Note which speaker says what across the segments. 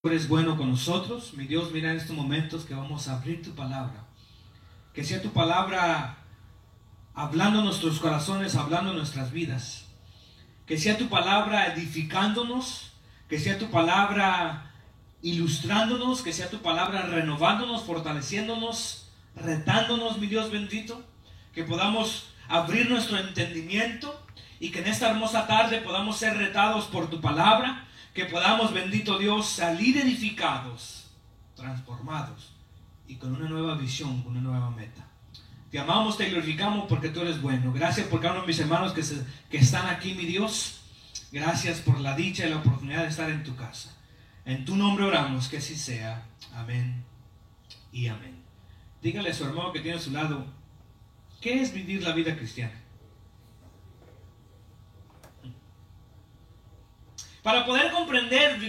Speaker 1: Eres bueno con nosotros, mi Dios. Mira en estos momentos que vamos a abrir tu palabra, que sea tu palabra hablando en nuestros corazones, hablando en nuestras vidas, que sea tu palabra edificándonos, que sea tu palabra ilustrándonos, que sea tu palabra renovándonos, fortaleciéndonos, retándonos, mi Dios bendito, que podamos abrir nuestro entendimiento y que en esta hermosa tarde podamos ser retados por tu palabra, que podamos, bendito Dios, salir edificados, transformados y con una nueva visión, con una nueva meta. Te amamos, te glorificamos porque tú eres bueno. Gracias por cada uno de mis hermanos que están aquí, mi Dios. Gracias por la dicha y la oportunidad de estar en tu casa. En tu nombre oramos, que así sea. Amén y amén. Dígale a su hermano que tiene a su lado, ¿qué es vivir la vida cristiana? Para poder comprender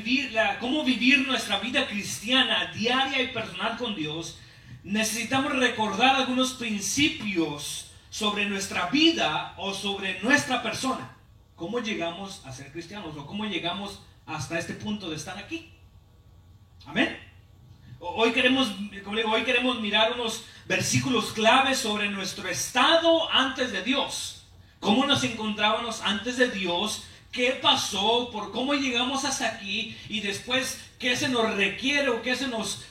Speaker 1: cómo vivir nuestra vida cristiana diaria y personal con Dios, necesitamos recordar algunos principios sobre nuestra vida o sobre nuestra persona. ¿Cómo llegamos a ser cristianos o cómo llegamos hasta este punto de estar aquí? Amén. Hoy queremos mirar unos versículos claves sobre nuestro estado antes de Dios. ¿Cómo nos encontrábamos antes de Dios? ¿Qué pasó? ¿Por cómo llegamos hasta aquí? Y después, ¿qué se nos requiere o qué se nos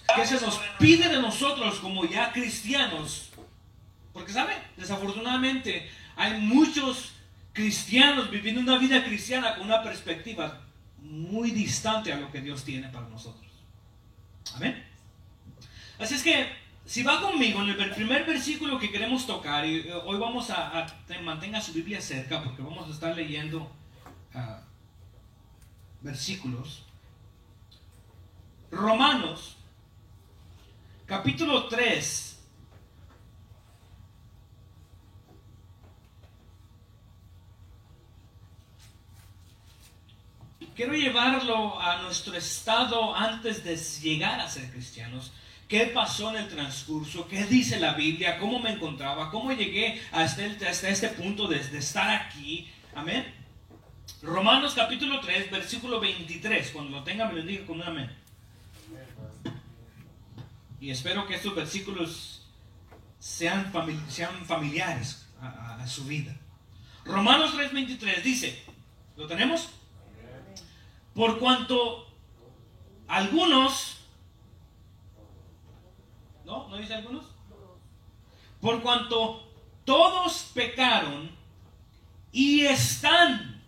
Speaker 1: pide de nosotros como ya cristianos? Porque, ¿saben? Desafortunadamente, hay muchos cristianos viviendo una vida cristiana con una perspectiva muy distante a lo que Dios tiene para nosotros. Amén. Así es que, si va conmigo en el primer versículo que queremos tocar, y hoy vamos mantenga su Biblia cerca porque vamos a estar leyendo versículos. Romanos capítulo 3 quiero llevarlo a nuestro estado antes de llegar a ser cristianos. ¿Qué pasó en el transcurso? ¿Qué dice la Biblia? ¿Cómo me encontraba? ¿Cómo llegué hasta este punto de estar aquí? Amén. Romanos capítulo 3, versículo 23. Cuando lo tenga, me lo diga con un amén. Y espero que estos versículos sean familiares a su vida. Romanos 3, 23 dice, ¿lo tenemos? Por cuanto algunos, ¿no dice algunos? Por cuanto todos pecaron y están,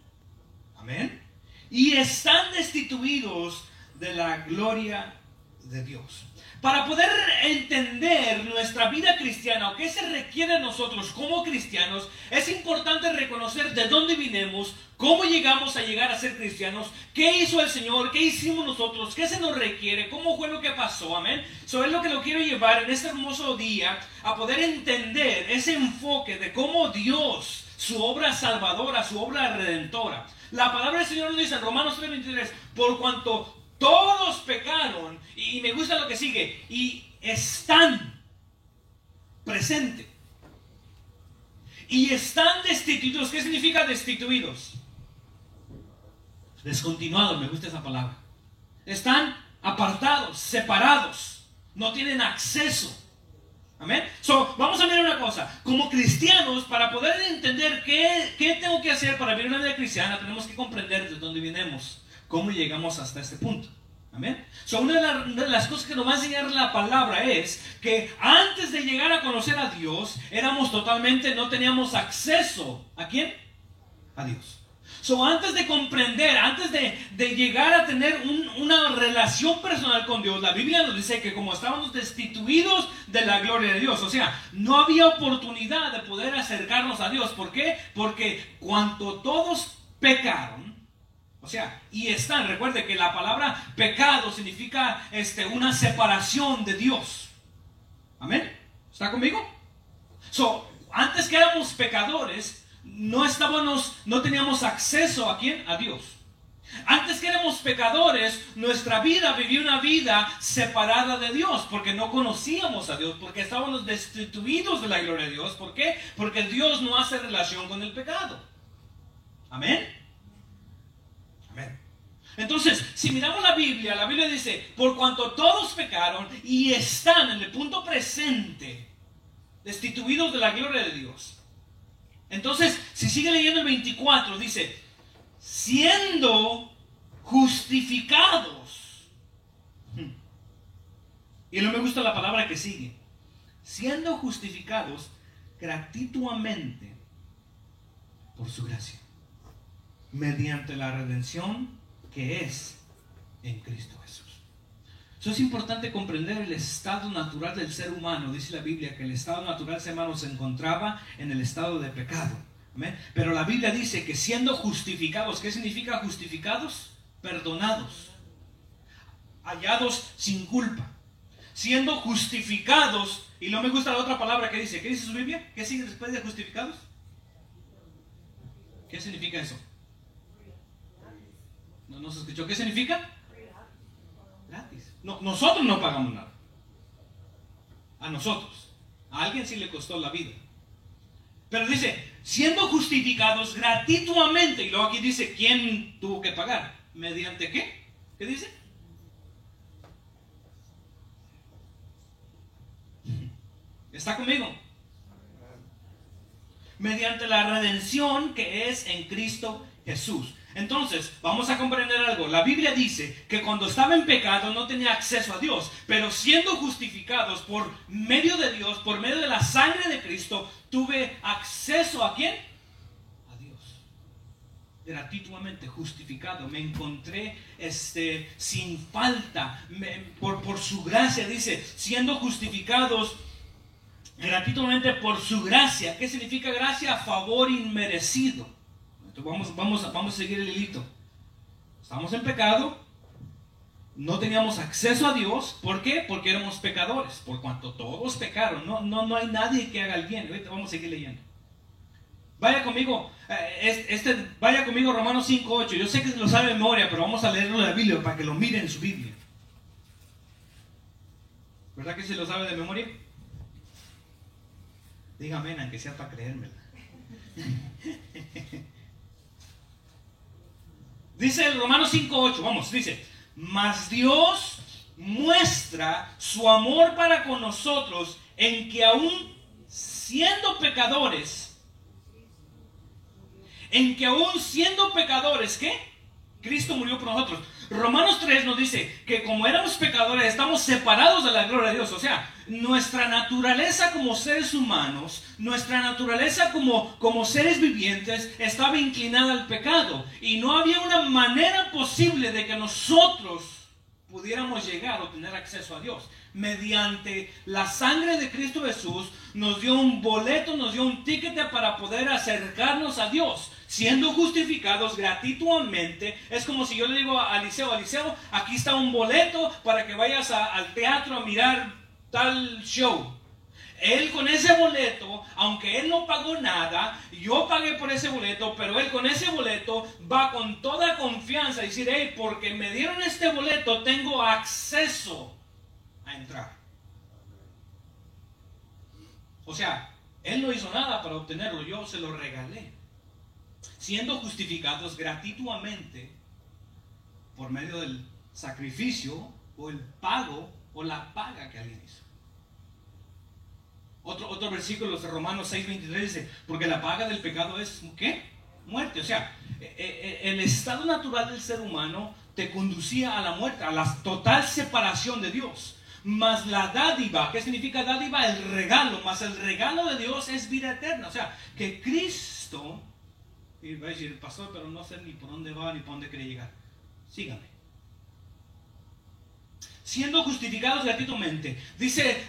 Speaker 1: amén, y están destituidos de la gloria de Dios. Para poder entender nuestra vida cristiana o qué se requiere de nosotros como cristianos, es importante reconocer de dónde vinimos, cómo llegamos a llegar a ser cristianos, qué hizo el Señor, qué hicimos nosotros, qué se nos requiere, cómo fue lo que pasó, amén. Eso es lo que lo quiero llevar en este hermoso día, a poder entender ese enfoque de cómo Dios, su obra salvadora, su obra redentora. La palabra del Señor nos dice en Romanos 3:23, por cuanto todos pecaron, y me gusta lo que sigue, y están presentes, y están destituidos. ¿Qué significa destituidos? Descontinuados, me gusta esa palabra. Están apartados, separados, no tienen acceso. Amén. Vamos a ver una cosa. Como cristianos, para poder entender qué tengo que hacer para vivir una vida cristiana, tenemos que comprender de dónde vinimos, cómo llegamos hasta este punto. Amén. Una de las cosas que nos va a enseñar la palabra es que antes de llegar a conocer a Dios, no teníamos acceso. ¿A quién? A Dios. Antes de comprender, antes de llegar a tener una relación personal con Dios, la Biblia nos dice que como estábamos destituidos de la gloria de Dios, o sea, no había oportunidad de poder acercarnos a Dios. ¿Por qué? Porque cuando todos pecaron, o sea, y están, recuerde que la palabra pecado significa una separación de Dios. ¿Amén? ¿Está conmigo? Antes que éramos pecadores, no teníamos acceso ¿a quién? A Dios. Antes que éramos pecadores, nuestra vida vivía una vida separada de Dios, porque no conocíamos a Dios, porque estábamos destituidos de la gloria de Dios. ¿Por qué? Porque Dios no hace relación con el pecado. Amén. Amén. Entonces, si miramos la Biblia dice, por cuanto todos pecaron y están en el punto presente, destituidos de la gloria de Dios. Entonces, si sigue leyendo el 24, dice, siendo justificados. Y no me gusta la palabra que sigue. Siendo justificados gratuitamente por su gracia, mediante la redención que es en Cristo Jesús. Eso es importante comprender el estado natural del ser humano. Dice la Biblia que el estado natural del ser humano se encontraba en el estado de pecado. ¿Amén? Pero la Biblia dice que siendo justificados, ¿qué significa justificados? Perdonados, hallados sin culpa. Siendo justificados, y no me gusta la otra palabra que dice. ¿Qué dice su Biblia? ¿Qué sigue después de justificados? ¿Qué significa eso? ¿No se escuchó? ¿Qué significa? Gratis. No, nosotros no pagamos nada. A nosotros. A alguien sí le costó la vida. Pero dice, siendo justificados gratuitamente. Y luego aquí dice, ¿quién tuvo que pagar? ¿Mediante qué? ¿Qué dice? ¿Está conmigo? Mediante la redención que es en Cristo Jesús. Entonces, vamos a comprender algo. La Biblia dice que cuando estaba en pecado no tenía acceso a Dios, pero siendo justificados por medio de Dios, por medio de la sangre de Cristo, tuve acceso ¿a quién? A Dios. Gratuitamente justificado. Me encontré sin falta. Por su gracia, dice, siendo justificados gratuitamente por su gracia. ¿Qué significa gracia? Favor inmerecido. Entonces vamos a seguir el hilito. Estamos en pecado. No teníamos acceso a Dios. ¿Por qué? Porque éramos pecadores. Por cuanto todos pecaron. No hay nadie que haga el bien. Ahorita vamos a seguir leyendo. Vaya conmigo. Vaya conmigo Romanos 5:8. Yo sé que lo sabe de memoria, pero vamos a leerlo de la Biblia para que lo miren en su Biblia. ¿Verdad que se lo sabe de memoria? Dígame, aunque sea para creérmela. Dice el Romanos 5:8, vamos, dice, mas Dios muestra su amor para con nosotros en que aún siendo pecadores, ¿qué? Cristo murió por nosotros. Romanos 3 nos dice que como éramos pecadores estamos separados de la gloria de Dios. O sea, nuestra naturaleza como seres humanos, nuestra naturaleza como seres vivientes estaba inclinada al pecado. Y no había una manera posible de que nosotros pudiéramos llegar o tener acceso a Dios. Mediante la sangre de Cristo Jesús nos dio un boleto, nos dio un ticket para poder acercarnos a Dios. Siendo justificados gratuitamente. Es como si yo le digo a Eliseo, aquí está un boleto para que vayas al teatro a mirar tal show. Él con ese boleto, aunque él no pagó nada, yo pagué por ese boleto, pero él con ese boleto va con toda confianza a decir, hey, porque me dieron este boleto, tengo acceso a entrar. O sea, él no hizo nada para obtenerlo, yo se lo regalé. Siendo justificados gratuitamente por medio del sacrificio o el pago o la paga que alguien hizo. Otro versículo de Romanos 6:23 dice, porque la paga del pecado es, ¿qué? Muerte. O sea, el estado natural del ser humano te conducía a la muerte, a la total separación de Dios. Mas la dádiva, ¿qué significa dádiva? El regalo, mas el regalo de Dios es vida eterna. O sea, que Cristo... Y va a decir, pastor, pero no sé ni por dónde va ni por dónde quiere llegar. Sígame. Siendo justificados gratuitamente. Dice,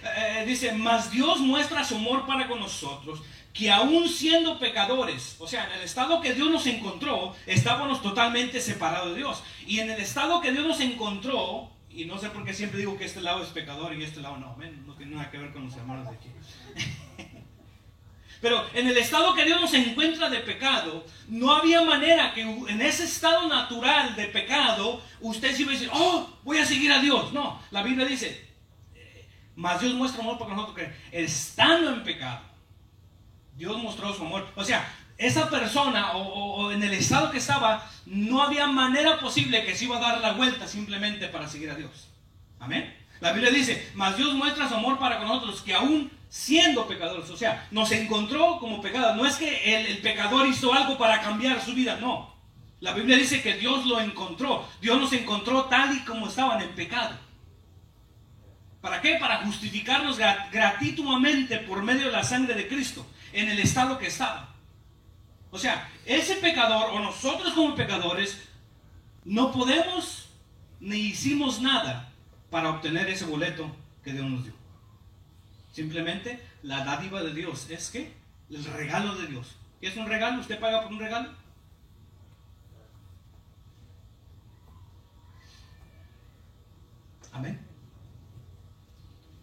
Speaker 1: mas Dios muestra su amor para con nosotros, que aún siendo pecadores, o sea, en el estado que Dios nos encontró, estábamos totalmente separados de Dios. Y en el estado que Dios nos encontró, y no sé por qué siempre digo que este lado es pecador y este lado no, no tiene nada que ver con los hermanos de aquí. Pero en el estado que Dios nos encuentra de pecado, no había manera que en ese estado natural de pecado, usted se iba a decir, oh, voy a seguir a Dios. No, la Biblia dice, mas Dios muestra amor para nosotros que estando en pecado, Dios mostró su amor. O sea, esa persona o en el estado que estaba, no había manera posible que se iba a dar la vuelta simplemente para seguir a Dios. Amén. La Biblia dice, mas Dios muestra su amor para con nosotros, que aún siendo pecadores, o sea, nos encontró como pecadores. No es que el pecador hizo algo para cambiar su vida, no. La Biblia dice que Dios lo encontró. Dios nos encontró tal y como estaban en pecado. ¿Para qué? Para justificarnos gratuitamente por medio de la sangre de Cristo, en el estado que estaba. O sea, ese pecador o nosotros como pecadores no podemos ni hicimos nada para obtener ese boleto que Dios nos dio. Simplemente la dádiva de Dios es que el regalo de Dios. ¿Qué es un regalo? ¿Usted paga por un regalo? Amén.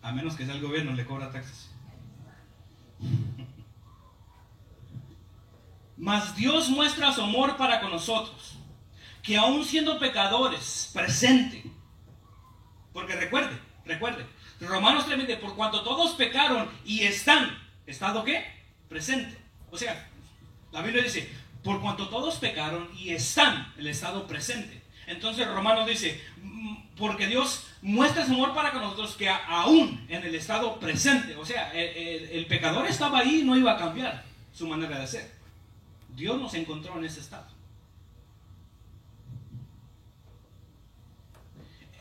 Speaker 1: A menos que sea el gobierno le cobra taxes. Mas Dios muestra su amor para con nosotros, que aún siendo pecadores, presente. Porque recuerde, Romanos 3:20, por cuanto todos pecaron y están, ¿estado qué? Presente. O sea, la Biblia dice, por cuanto todos pecaron y están, el estado presente. Entonces Romanos dice, porque Dios muestra su amor para con nosotros, que aún en el estado presente, o sea, el pecador estaba ahí y no iba a cambiar su manera de ser. Dios nos encontró en ese estado.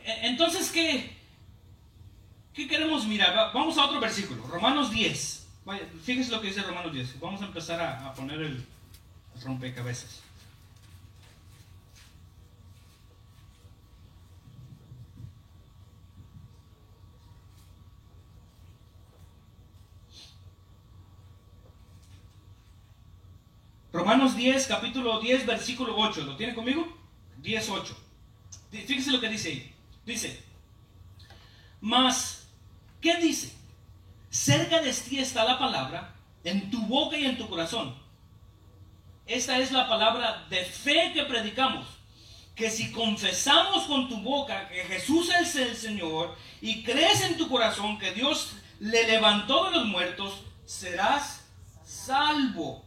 Speaker 1: Entonces, ¿qué queremos mirar? Vamos a otro versículo, Romanos 10. Vaya, fíjense lo que dice Romanos 10. Vamos a empezar a poner el rompecabezas. Romanos 10, capítulo 10, versículo 8. ¿Lo tiene conmigo? 10, 8. Fíjense lo que dice ahí. Dice, mas, ¿qué dice? Cerca de ti está la palabra, en tu boca y en tu corazón. Esta es la palabra de fe que predicamos. Que si confesamos con tu boca que Jesús es el Señor y crees en tu corazón que Dios le levantó de los muertos, serás salvo.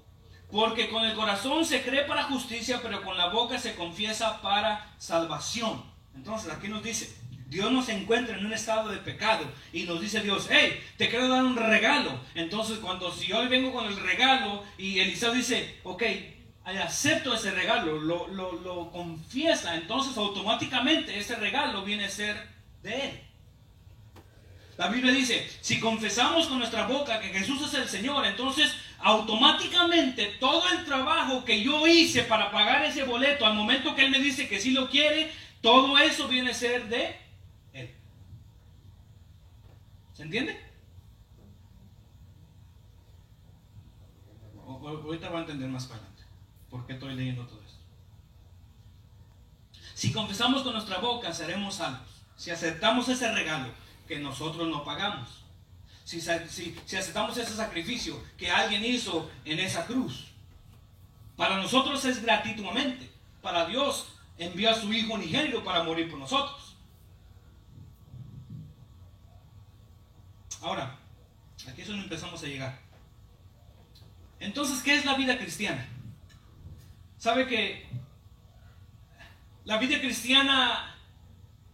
Speaker 1: Porque con el corazón se cree para justicia, pero con la boca se confiesa para salvación. Entonces aquí nos dice, Dios nos encuentra en un estado de pecado y nos dice Dios, hey, te quiero dar un regalo. Entonces si yo vengo con el regalo y Eliseo dice, ok, acepto ese regalo, lo confiesa, entonces automáticamente ese regalo viene a ser de él. La Biblia dice, si confesamos con nuestra boca que Jesús es el Señor, entonces automáticamente todo el trabajo que yo hice para pagar ese boleto, al momento que Él me dice que sí lo quiere, todo eso viene a ser de Él. ¿Se entiende? Ahorita va a entender más para adelante por qué estoy leyendo todo esto. Si confesamos con nuestra boca, seremos salvos. Si aceptamos ese regalo que nosotros no pagamos. Si aceptamos ese sacrificio que alguien hizo en esa cruz. Para nosotros es gratuitamente. Para Dios envió a su Hijo unigénito para morir por nosotros. Ahora, aquí es donde empezamos a llegar. Entonces, ¿qué es la vida cristiana? ¿Sabe que la vida cristiana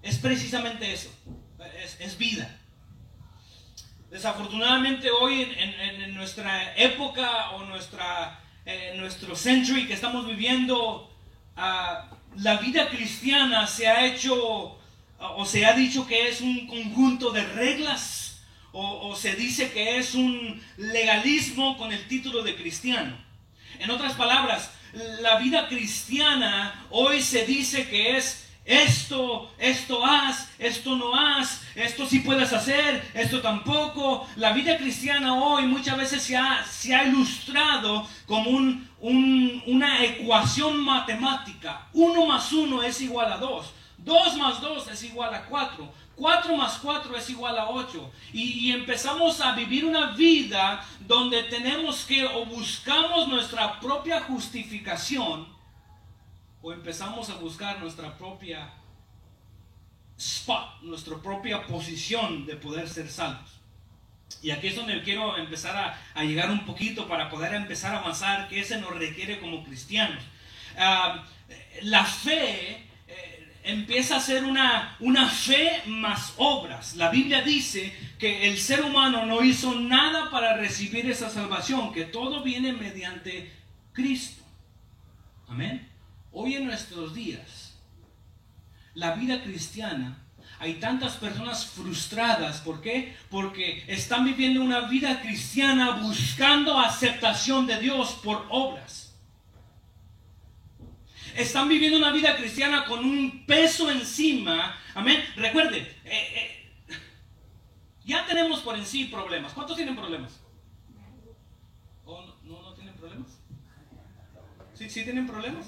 Speaker 1: es precisamente eso? Es vida. Desafortunadamente hoy en nuestra época o nuestro century que estamos viviendo, la vida cristiana se ha hecho o se ha dicho que es un conjunto de reglas o se dice que es un legalismo con el título de cristiano. En otras palabras, la vida cristiana hoy se dice que es esto haz, esto no haz, esto sí puedes hacer, esto tampoco. La vida cristiana hoy muchas veces se ha ilustrado como una ecuación matemática. 1 más 1 es igual a 2. 2 más 2 es igual a 4. 4 más 4 es igual a 8. Y empezamos a vivir una vida donde tenemos que o buscamos nuestra propia justificación o empezamos a buscar nuestra propia spot, nuestra propia posición de poder ser salvos. Y aquí es donde quiero empezar a llegar un poquito para poder empezar a avanzar, que ese nos requiere como cristianos. La fe empieza a ser una fe más obras. La Biblia dice que el ser humano no hizo nada para recibir esa salvación, que todo viene mediante Cristo. Amén. Hoy en nuestros días, la vida cristiana, hay tantas personas frustradas. ¿Por qué? Porque están viviendo una vida cristiana buscando aceptación de Dios por obras. Están viviendo una vida cristiana con un peso encima. Amén. Recuerde, ya tenemos por en sí problemas. ¿Cuántos tienen problemas? ¿O no tienen problemas? ¿Sí tienen problemas?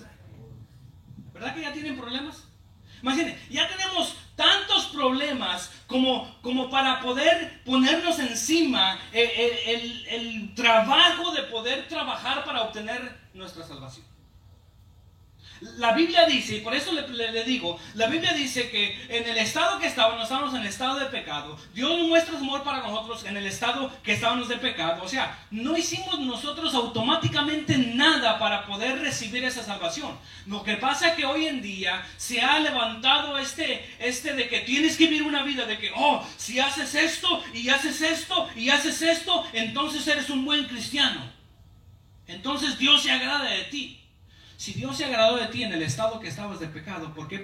Speaker 1: ¿Verdad que ya tienen problemas? Imagínense, ya tenemos tantos problemas como para poder ponernos encima el trabajo de poder trabajar para obtener nuestra salvación. La Biblia dice, y por eso le digo, la Biblia dice que en el estado que estábamos en el estado de pecado. Dios muestra su amor para nosotros en el estado que estábamos de pecado. O sea, no hicimos nosotros automáticamente nada para poder recibir esa salvación. Lo que pasa es que hoy en día se ha levantado este de que tienes que vivir una vida de que, si haces esto y haces esto y haces esto, entonces eres un buen cristiano. Entonces Dios se agrada de ti. Si Dios se agradó de ti en el estado que estabas de pecado, ¿por qué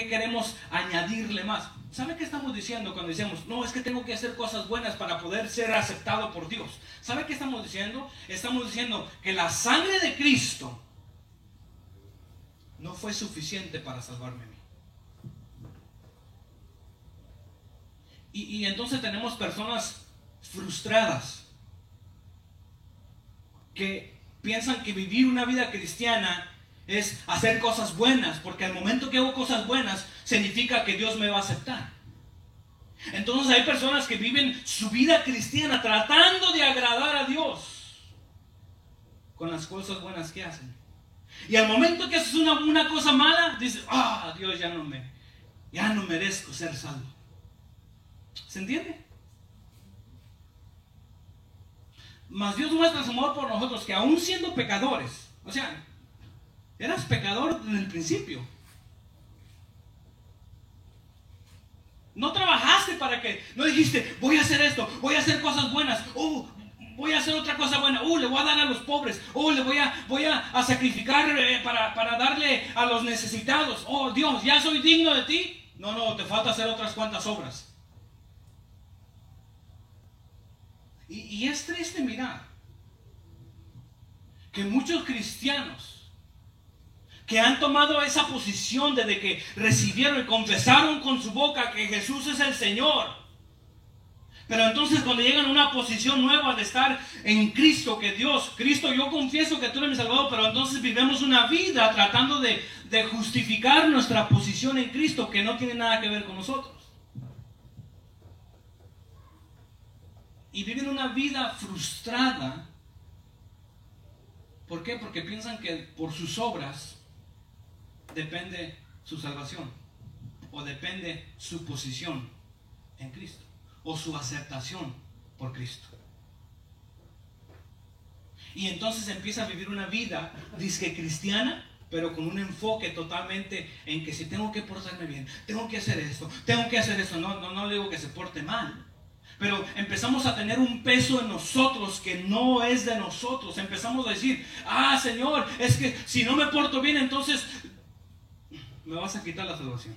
Speaker 1: queremos añadirle más? ¿Sabe qué estamos diciendo cuando decimos, no, es que tengo que hacer cosas buenas para poder ser aceptado por Dios? ¿Sabe qué estamos diciendo? Estamos diciendo que la sangre de Cristo no fue suficiente para salvarme a mí. Y entonces tenemos personas frustradas que piensan que vivir una vida cristiana es hacer cosas buenas, porque al momento que hago cosas buenas significa que Dios me va a aceptar. Entonces hay personas que viven su vida cristiana tratando de agradar a Dios con las cosas buenas que hacen. Y al momento que haces una cosa mala, dices, Dios, ya no merezco ser salvo. ¿Se entiende? Mas Dios muestra su amor por nosotros, que aún siendo pecadores, o sea, eras pecador en el principio. No trabajaste para que, no dijiste, voy a hacer esto, voy a hacer cosas buenas, voy a hacer otra cosa buena, le voy a dar a los pobres, le voy a sacrificar para darle a los necesitados. Dios, ya soy digno de ti. No, te falta hacer otras cuantas obras. Y es triste mirar que muchos cristianos que han tomado esa posición desde que recibieron y confesaron con su boca que Jesús es el Señor, pero entonces cuando llegan a una posición nueva de estar en Cristo, que Cristo, yo confieso que tú eres mi Salvador, pero entonces vivimos una vida tratando de justificar nuestra posición en Cristo, que no tiene nada que ver con nosotros. Y viven una vida frustrada. ¿Por qué? Porque piensan que por sus obras depende su salvación, o depende su posición en Cristo, o su aceptación por Cristo. Y entonces empieza a vivir una vida disque cristiana, pero con un enfoque totalmente en que si tengo que portarme bien, tengo que hacer esto, tengo que hacer eso. No le digo que se porte mal, pero empezamos a tener un peso en nosotros que no es de nosotros. Empezamos a decir, Señor, es que si no me porto bien, entonces me vas a quitar la salvación.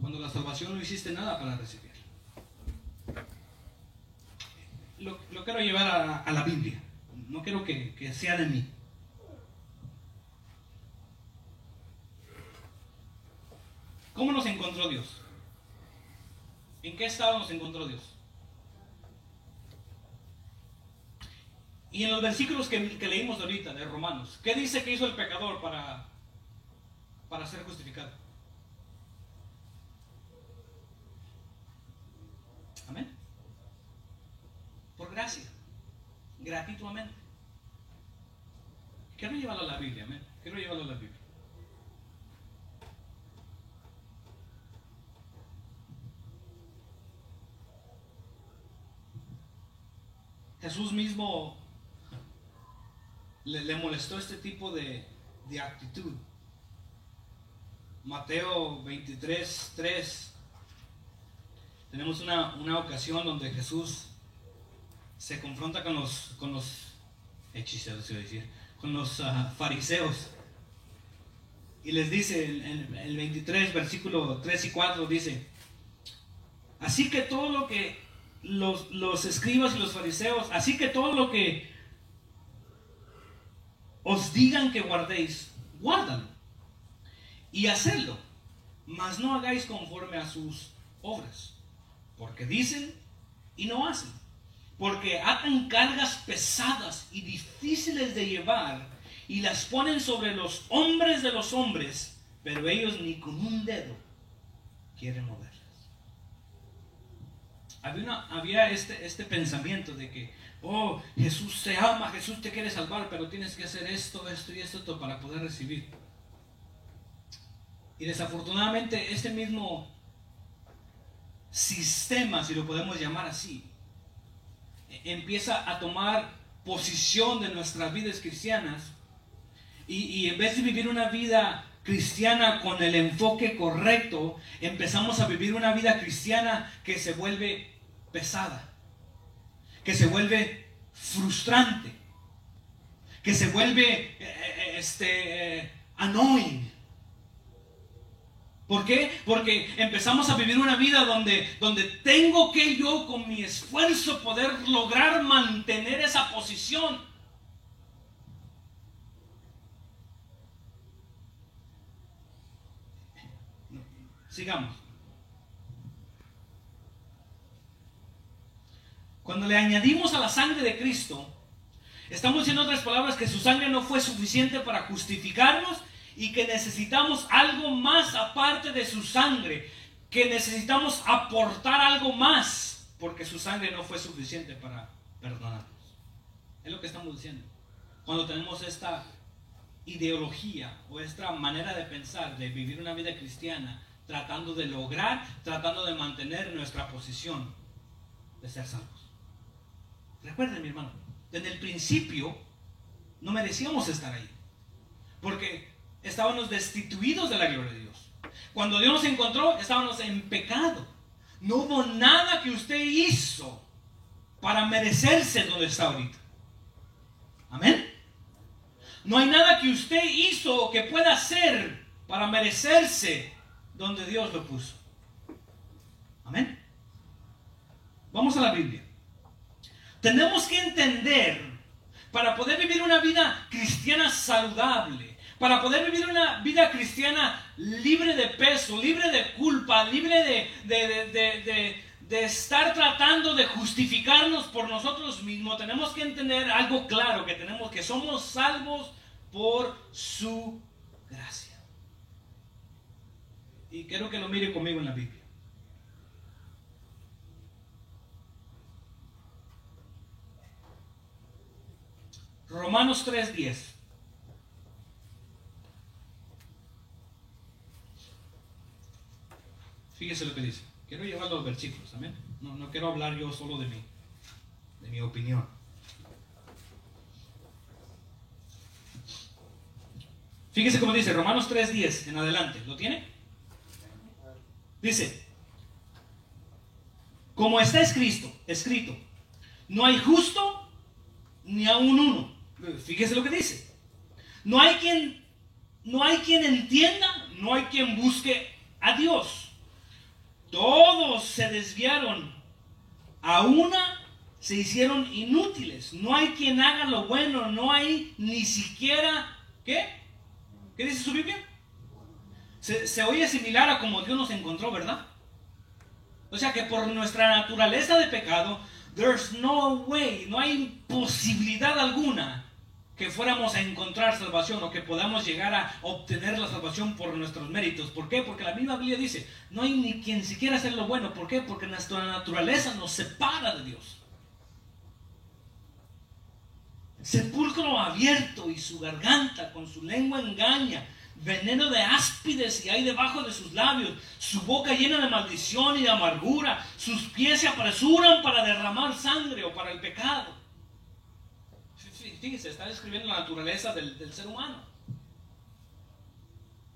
Speaker 1: Cuando la salvación no hiciste nada para recibir. Lo quiero llevar a la Biblia. No quiero que sea de mí. ¿Cómo nos encontró Dios? ¿En qué estado nos encontró Dios? Y en los versículos que leímos ahorita de Romanos, ¿qué dice que hizo el pecador para ser justificado? Amén. Por gracia, gratuitamente. Quiero llevarlo a la Biblia, amén. Quiero llevarlo a la Biblia. Jesús mismo le molestó este tipo de actitud. Mateo 23:3. Tenemos una ocasión donde Jesús se confronta con los hechiceros, con los fariseos. Y les dice, el 23, versículo 3 y 4, dice: así que todo lo que los escribas y los fariseos, así que todo lo que os digan que guardéis, guárdalo y hacedlo, mas no hagáis conforme a sus obras, porque dicen y no hacen, porque atan cargas pesadas y difíciles de llevar y las ponen sobre los hombres de los hombres, pero ellos ni con un dedo quieren moverlas. Había este pensamiento de que, oh, Jesús te ama, Jesús te quiere salvar, pero tienes que hacer esto, esto y esto para poder recibir. Y desafortunadamente este mismo sistema, si lo podemos llamar así, empieza a tomar posición de nuestras vidas cristianas, y en vez de vivir una vida cristiana con el enfoque correcto, empezamos a vivir una vida cristiana que se vuelve pesada, que se vuelve frustrante, que se vuelve annoying. ¿Por qué? Porque empezamos a vivir una vida donde tengo que yo con mi esfuerzo poder lograr mantener esa posición. Sigamos. Cuando le añadimos a la sangre de Cristo, estamos diciendo, en otras palabras, que su sangre no fue suficiente para justificarnos y que necesitamos algo más aparte de su sangre, que necesitamos aportar algo más, porque su sangre no fue suficiente para perdonarnos. Es lo que estamos diciendo. Cuando tenemos esta ideología o esta manera de pensar, de vivir una vida cristiana, tratando de lograr, tratando de mantener nuestra posición de ser salvos. Recuerden, mi hermano, desde el principio no merecíamos estar ahí, porque estábamos destituidos de la gloria de Dios. Cuando Dios nos encontró, estábamos en pecado. No hubo nada que usted hizo para merecerse donde está ahorita. Amén. No hay nada que usted hizo o que pueda hacer para merecerse donde Dios lo puso. Amén. Vamos a la Biblia. Tenemos que entender, para poder vivir una vida cristiana saludable, para poder vivir una vida cristiana libre de peso, libre de culpa, libre de estar tratando de justificarnos por nosotros mismos, tenemos que entender algo claro, que somos salvos por su gracia. Y quiero que lo mire conmigo en la Biblia. Romanos 3:10. Fíjese lo que dice. Quiero llevar los versículos, amén. No quiero hablar yo solo de mi opinión. Fíjese cómo dice Romanos 3:10 en adelante. ¿Lo tiene? Dice: como está escrito, no hay justo ni aun uno. Fíjese lo que dice. No hay quien entienda, no hay quien busque a Dios. Todos se desviaron, a una se hicieron inútiles. No hay quien haga lo bueno, no hay ni siquiera, ¿qué? ¿Qué dice su Biblia? Se oye similar a como Dios nos encontró, ¿verdad? O sea que por nuestra naturaleza de pecado, there's no way, no hay posibilidad alguna que fuéramos a encontrar salvación o que podamos llegar a obtener la salvación por nuestros méritos. ¿Por qué? Porque la misma Biblia dice, no hay ni quien siquiera hacer lo bueno. ¿Por qué? Porque nuestra naturaleza nos separa de Dios. Sepulcro abierto y su garganta con su lengua engaña, veneno de áspides y hay debajo de sus labios, su boca llena de maldición y de amargura, sus pies se apresuran para derramar sangre o para el pecado. fíjese, está describiendo la naturaleza del ser humano.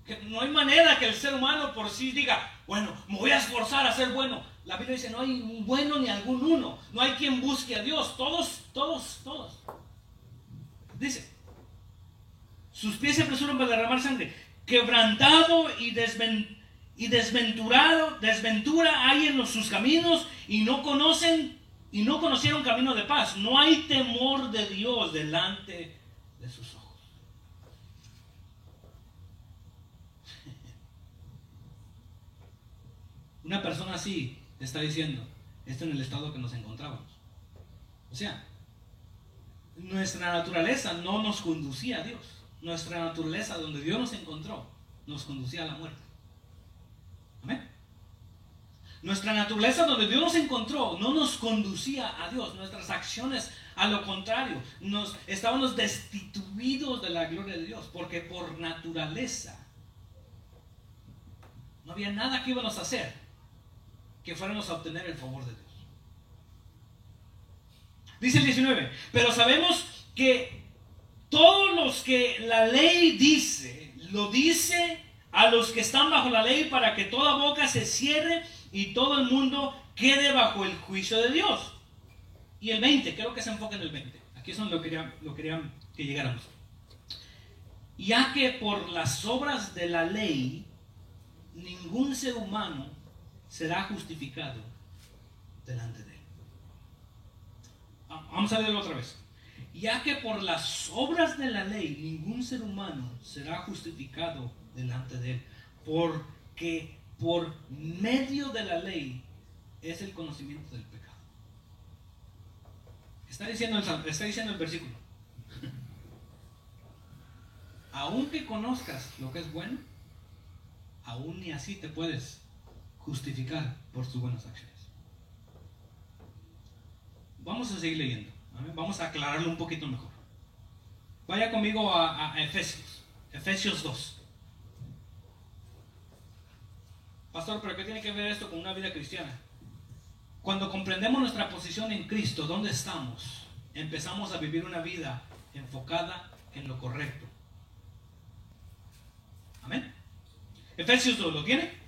Speaker 1: Que no hay manera que el ser humano por sí diga, bueno, me voy a esforzar a ser bueno. La Biblia dice, no hay un bueno ni algún uno. No hay quien busque a Dios. Todos. Dice, sus pies se apresuran para derramar sangre. Quebrantado y desventura hay en sus caminos y no conocieron camino de paz. No hay temor de Dios delante de sus ojos. Una persona así está diciendo, esto en el estado que nos encontrábamos. O sea, nuestra naturaleza no nos conducía a Dios. Nuestra naturaleza, donde Dios nos encontró, nos conducía a la muerte. Amén. Nuestra naturaleza, donde Dios nos encontró, no nos conducía a Dios. Nuestras acciones, a lo contrario, estábamos destituidos de la gloria de Dios, porque por naturaleza no había nada que íbamos a hacer que fuéramos a obtener el favor de Dios. Dice el 19, pero sabemos que todos los que la ley dice, lo dice a los que están bajo la ley para que toda boca se cierre y todo el mundo quede bajo el juicio de Dios. Y el 20, quiero que se enfoque en el 20. Aquí es donde lo querían que llegáramos. Ya que por las obras de la ley, ningún ser humano será justificado delante de él. Vamos a leerlo otra vez. Ya que por las obras de la ley ningún ser humano será justificado delante de él, porque por medio de la ley es el conocimiento del pecado. Está diciendo el versículo. Aunque conozcas lo que es bueno, aún ni así te puedes justificar por tus buenas acciones. Vamos a seguir leyendo. Vamos a aclararlo un poquito mejor. Vaya conmigo a Efesios 2. Pastor, ¿pero qué tiene que ver esto con una vida cristiana? Cuando comprendemos nuestra posición en Cristo, ¿dónde estamos? Empezamos a vivir una vida enfocada en lo correcto. Amén. Efesios 2, ¿lo tiene?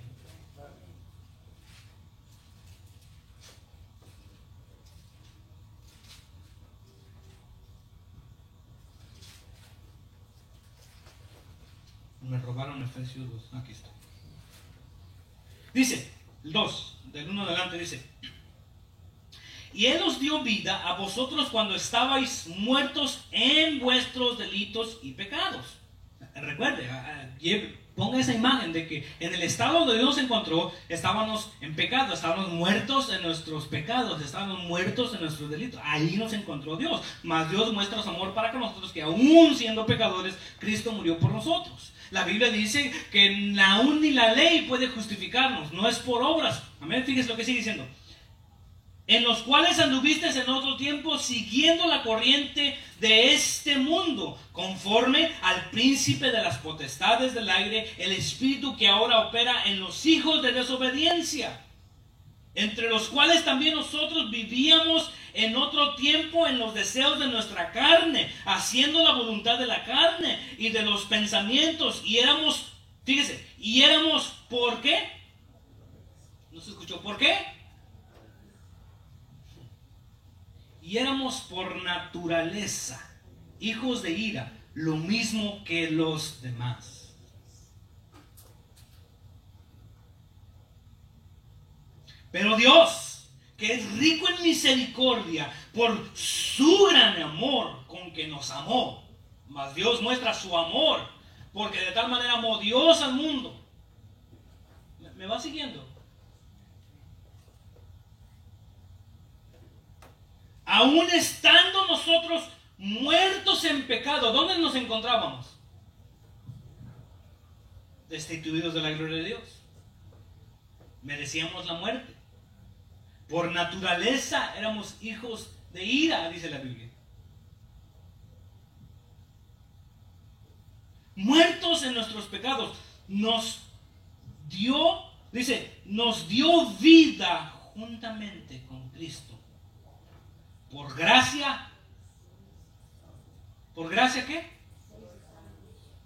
Speaker 1: Me robaron Efesios 2. Aquí está. Dice, el 2, del 1 adelante dice: y Él os dio vida a vosotros cuando estabais muertos en vuestros delitos y pecados. Recuerde, ponga esa imagen de que en el estado donde Dios nos encontró, estábamos en pecado, estábamos muertos en nuestros pecados, estábamos muertos en nuestros delitos. Ahí nos encontró Dios. Mas Dios muestra su amor para con nosotros, que aún siendo pecadores, Cristo murió por nosotros. La Biblia dice que aún ni la ley puede justificarnos, no es por obras. Amén, fíjese lo que sigue diciendo. En los cuales anduvisteis en otro tiempo siguiendo la corriente de este mundo, conforme al príncipe de las potestades del aire, el espíritu que ahora opera en los hijos de desobediencia, entre los cuales también nosotros vivíamos en otro tiempo en los deseos de nuestra carne, haciendo la voluntad de la carne y de los pensamientos, y éramos, fíjese, y éramos, ¿por qué? ¿No se escuchó? ¿Por qué? Y éramos por naturaleza hijos de ira, lo mismo que los demás. Pero Dios, que es rico en misericordia, por su gran amor con que nos amó, mas Dios muestra su amor, porque de tal manera amó Dios al mundo. ¿Me va siguiendo? Aún estando nosotros muertos en pecado, ¿dónde nos encontrábamos? Destituidos de la gloria de Dios. Merecíamos la muerte. Por naturaleza éramos hijos de ira, dice la Biblia. Muertos en nuestros pecados, nos dio vida juntamente con Cristo. Por gracia ¿Por gracia qué?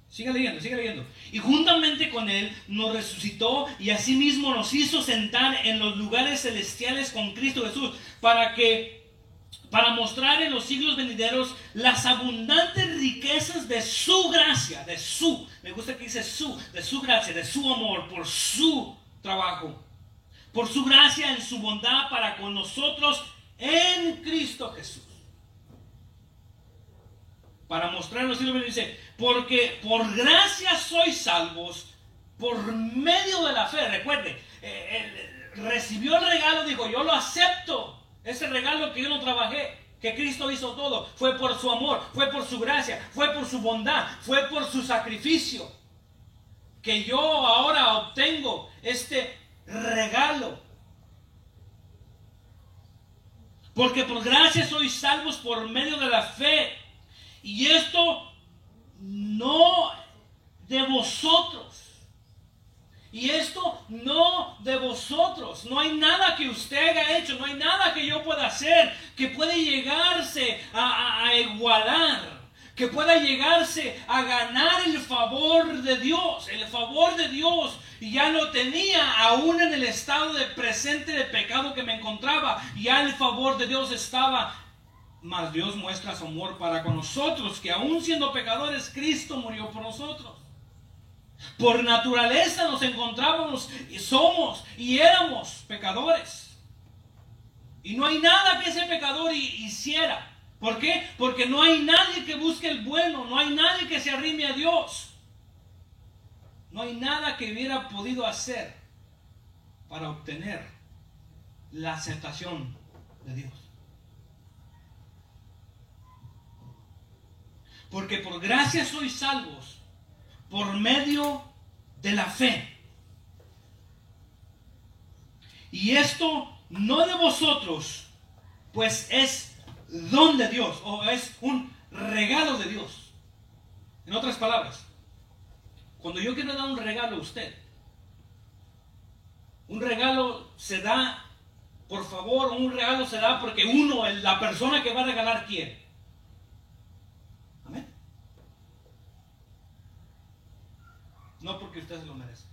Speaker 1: Sigue leyendo, sigue leyendo. Y juntamente con Él nos resucitó y asimismo nos hizo sentar en los lugares celestiales con Cristo Jesús para mostrar en los siglos venideros las abundantes riquezas de su gracia, me gusta que dice de su gracia, de su amor, por su trabajo, por su gracia en su bondad para con nosotros en Cristo Jesús. Para mostrar en los siglos venideros dice, porque por gracia sois salvos por medio de la fe. Recuerde, recibió el regalo, dijo, yo lo acepto. Ese regalo que yo no trabajé, que Cristo hizo todo, fue por su amor, fue por su gracia, fue por su bondad, fue por su sacrificio, que yo ahora obtengo este regalo. Porque por gracia sois salvos por medio de la fe. Y esto no de vosotros. Y esto no de vosotros. No hay nada que usted haya hecho, no hay nada que yo pueda hacer que pueda llegarse a igualar, que pueda llegarse a ganar el favor de Dios. El favor de Dios ya lo tenía aún en el estado de presente de pecado que me encontraba. Ya el favor de Dios estaba. Mas Dios muestra su amor para con nosotros, que aún siendo pecadores, Cristo murió por nosotros. Por naturaleza nos encontrábamos y somos y éramos pecadores. Y no hay nada que ese pecador hiciera. ¿Por qué? Porque no hay nadie que busque el bueno, no hay nadie que se arrime a Dios. No hay nada que hubiera podido hacer para obtener la aceptación de Dios. Porque por gracia sois salvos por medio de la fe. Y esto no de vosotros, pues es don de Dios, o es un regalo de Dios. En otras palabras, cuando yo quiero dar un regalo a usted, un regalo se da por favor, un regalo se da porque la persona que va a regalar, quiere. Amén. No porque usted se lo merece.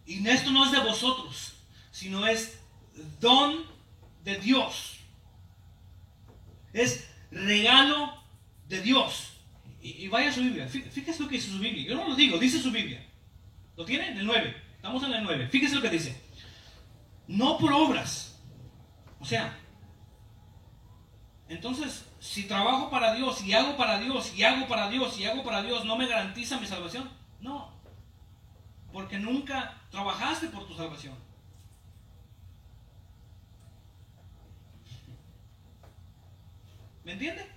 Speaker 1: Y esto no es de vosotros, sino es don de Dios. Es regalo de Dios. Y vaya a su Biblia. Fíjese lo que dice su Biblia. Yo no lo digo, dice su Biblia. ¿Lo tiene? En el 9. Estamos en el 9. Fíjese lo que dice. No por obras. O sea, entonces, si trabajo para Dios, y hago para Dios, y hago para Dios, y hago para Dios, ¿no me garantiza mi salvación? No. Porque nunca trabajaste por tu salvación. ¿Me entiende?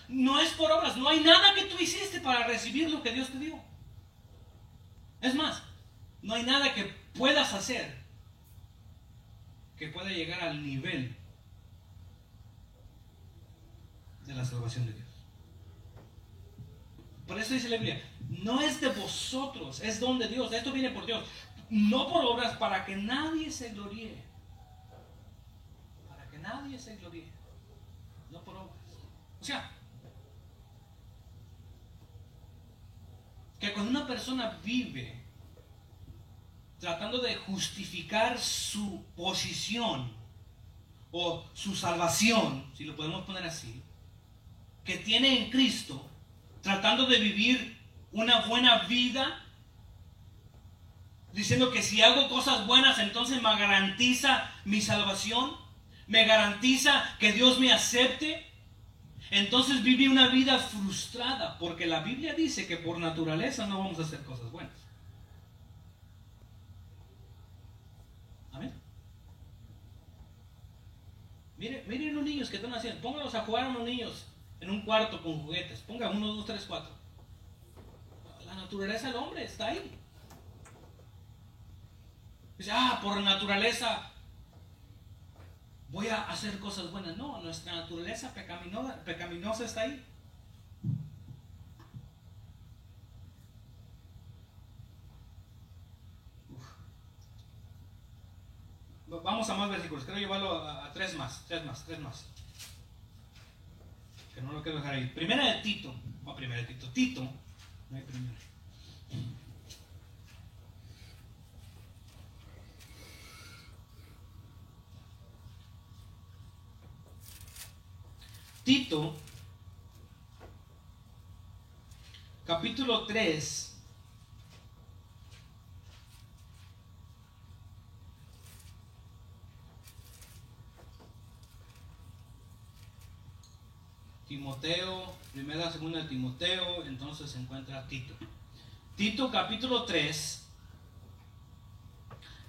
Speaker 1: No es por obras, no hay nada que tú hiciste para recibir lo que Dios te dio. Es más, no hay nada que puedas hacer que pueda llegar al nivel de la salvación de Dios. Por eso dice la Biblia, no es de vosotros, es don de Dios. Esto viene por Dios, no por obras, para que nadie se gloríe. Para que nadie se gloríe, no por obras. O sea, que cuando una persona vive tratando de justificar su posición o su salvación, si lo podemos poner así, que tiene en Cristo, tratando de vivir una buena vida, diciendo que si hago cosas buenas entonces me garantiza mi salvación, me garantiza que Dios me acepte. Entonces vive una vida frustrada, porque la Biblia dice que por naturaleza no vamos a hacer cosas buenas. Amén. Miren los niños que están haciendo. Pónganlos a jugar a los niños en un cuarto con juguetes. Ponga 1, 2, 3, 4. La naturaleza del hombre está ahí. Dice, por naturaleza voy a hacer cosas buenas. No, nuestra naturaleza pecaminosa está ahí. Vamos a más versículos. Quiero llevarlo a tres más. Que no lo quiero dejar ahí. Primera de Tito. Tito. No hay primera. Tito, capítulo 3. Timoteo, primera, segunda de Timoteo, entonces se encuentra Tito. Tito capítulo 3,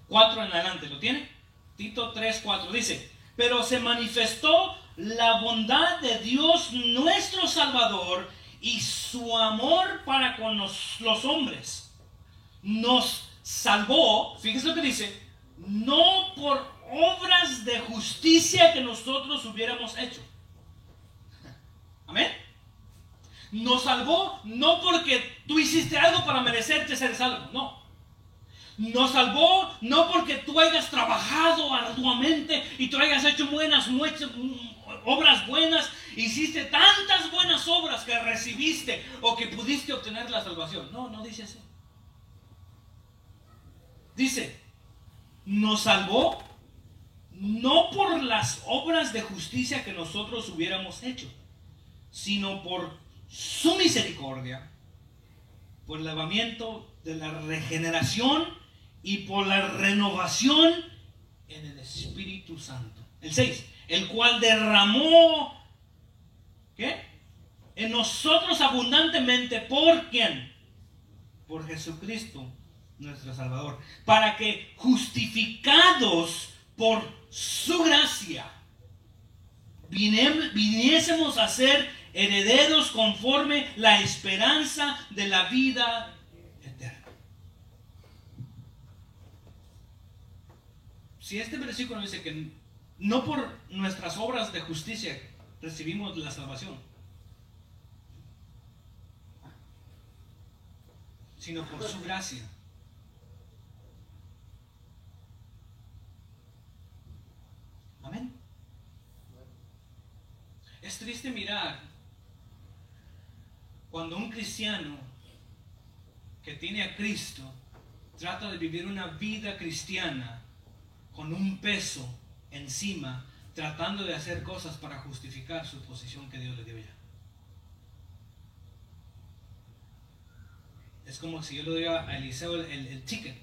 Speaker 1: 4 en adelante, ¿lo tiene? Tito 3, 4 dice: pero se manifestó la bondad de Dios nuestro Salvador y su amor para con los hombres. Nos salvó, fíjese lo que dice, no por obras de justicia que nosotros hubiéramos hecho. Amén. Nos salvó no porque tú hiciste algo para merecerte ser salvo, no. Nos salvó no porque tú hayas trabajado arduamente y tú hayas hecho obras buenas, hiciste tantas buenas obras que recibiste o que pudiste obtener la salvación. No, no dice así. Dice, nos salvó no por las obras de justicia que nosotros hubiéramos hecho, sino por su misericordia, por el lavamiento de la regeneración y por la renovación en el Espíritu Santo. El 6, el cual derramó, ¿qué? En nosotros abundantemente, ¿por quién? Por Jesucristo, nuestro Salvador, para que justificados por su gracia, viniésemos a ser herederos conforme la esperanza de la vida eterna. Si este versículo dice que no por nuestras obras de justicia recibimos la salvación, sino por su gracia. Amén. Es triste mirar cuando un cristiano que tiene a Cristo trata de vivir una vida cristiana con un peso encima, tratando de hacer cosas para justificar su posición que Dios le dio ya. Es como si yo le diera a Eliseo el ticket.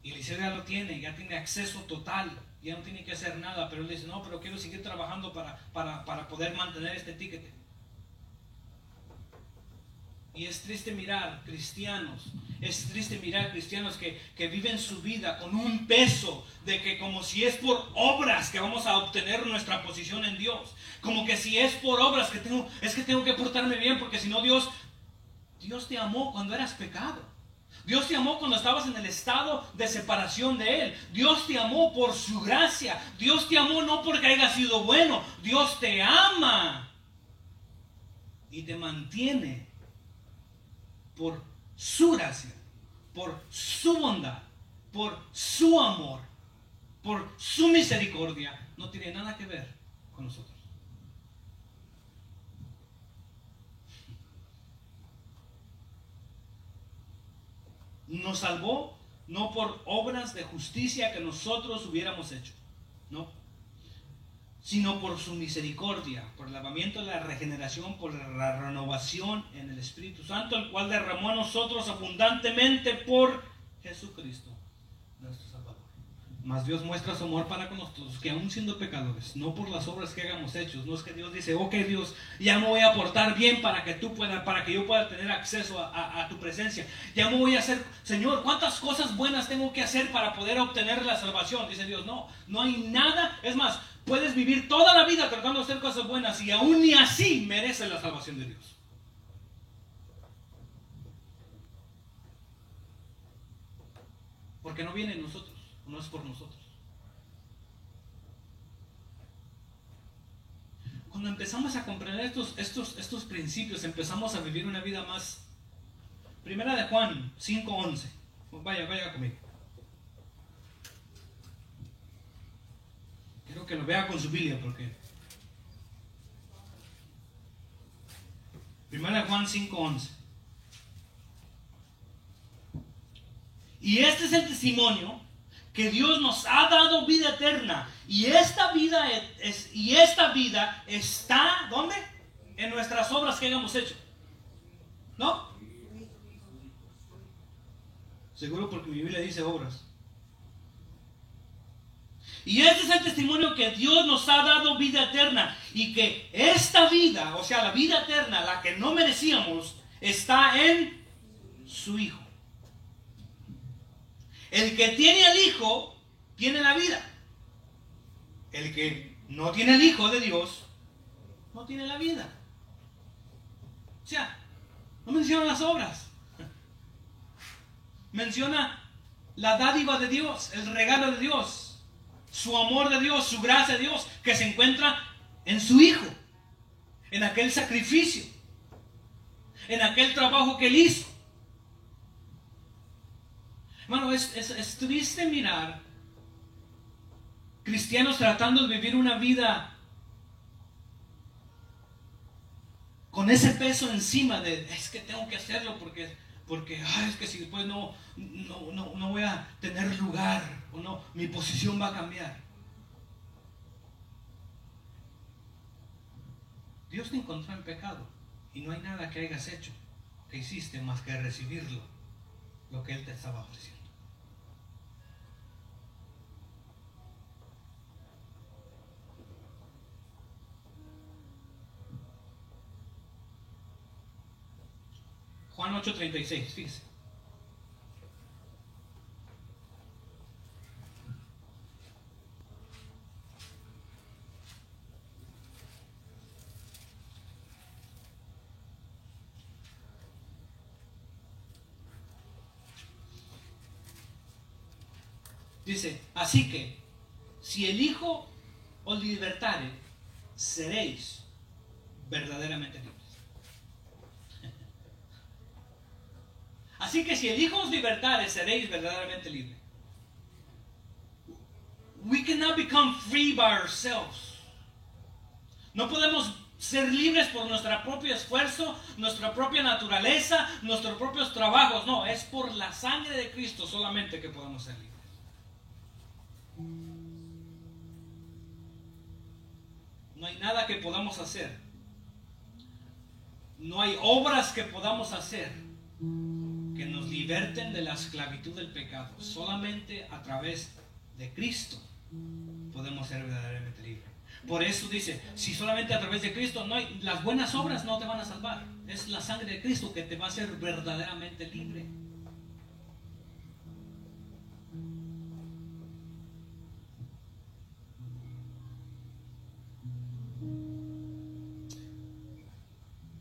Speaker 1: Y Eliseo ya lo tiene, ya tiene acceso total, ya no tiene que hacer nada, pero él dice, no, pero quiero seguir trabajando para poder mantener este ticket. Y es triste mirar cristianos que viven su vida con un peso de que como si es por obras que vamos a obtener nuestra posición en Dios. Como que si es por obras que tengo que portarme bien, porque si no Dios te amó cuando eras pecado. Dios te amó cuando estabas en el estado de separación de Él. Dios te amó por su gracia. Dios te amó no porque haya sido bueno. Dios te ama y te mantiene por su gracia, por su bondad, por su amor, por su misericordia. No tiene nada que ver con nosotros. Nos salvó no por obras de justicia que nosotros hubiéramos hecho, no, sino por su misericordia, por el lavamiento de la regeneración, por la renovación en el Espíritu Santo, el cual derramó a nosotros abundantemente por Jesucristo, nuestro Salvador. Mas Dios muestra su amor para con nosotros, que aún siendo pecadores, no por las obras que hayamos hecho, no es que Dios dice, ok Dios, ya me voy a portar bien para que yo pueda tener acceso a tu presencia, ya me voy a hacer, Señor, ¿cuántas cosas buenas tengo que hacer para poder obtener la salvación? Dice Dios, no hay nada, es más, puedes vivir toda la vida tratando de hacer cosas buenas y aún ni así mereces la salvación de Dios. Porque no viene en nosotros, no es por nosotros. Cuando empezamos a comprender estos principios, empezamos a vivir una vida más. Primera de Juan 5:11. Vaya conmigo. Quiero que lo vea con su Biblia porque 1 Juan 5:11. Y este es el testimonio que Dios nos ha dado vida eterna. Y esta vida está, ¿dónde? En nuestras obras que hayamos hecho. ¿No? Seguro porque mi Biblia dice obras. Y este es el testimonio que Dios nos ha dado vida eterna. Y que esta vida, o sea, la vida eterna, la que no merecíamos, está en su Hijo. El que tiene al Hijo, tiene la vida. El que no tiene al Hijo de Dios, no tiene la vida. O sea, no menciona las obras. Menciona la dádiva de Dios, el regalo de Dios, su amor de Dios, su gracia de Dios, que se encuentra en su Hijo, en aquel sacrificio, en aquel trabajo que Él hizo. Hermano, es triste mirar cristianos tratando de vivir una vida con ese peso encima de, es que tengo que hacerlo porque es que si después no voy a tener lugar, o no, mi posición va a cambiar. Dios te encontró en pecado y no hay nada que hayas hecho, que hiciste, más que recibirlo, lo que Él te estaba ofreciendo. Juan 8:36, fíjese. Dice, así que, si el Hijo os libertare, seréis verdaderamente libres. Así que si el Hijo os libertare, seréis verdaderamente libres. We cannot become free by ourselves. No podemos ser libres por nuestro propio esfuerzo, nuestra propia naturaleza, nuestros propios trabajos. No, es por la sangre de Cristo solamente que podemos ser libres. No hay nada que podamos hacer. No hay obras que podamos hacer que nos liberten de la esclavitud del pecado. Solamente a través de Cristo podemos ser verdaderamente libres. Por eso dice, si solamente a través de Cristo, no hay, las buenas obras no te van a salvar. Es la sangre de Cristo que te va a hacer verdaderamente libre.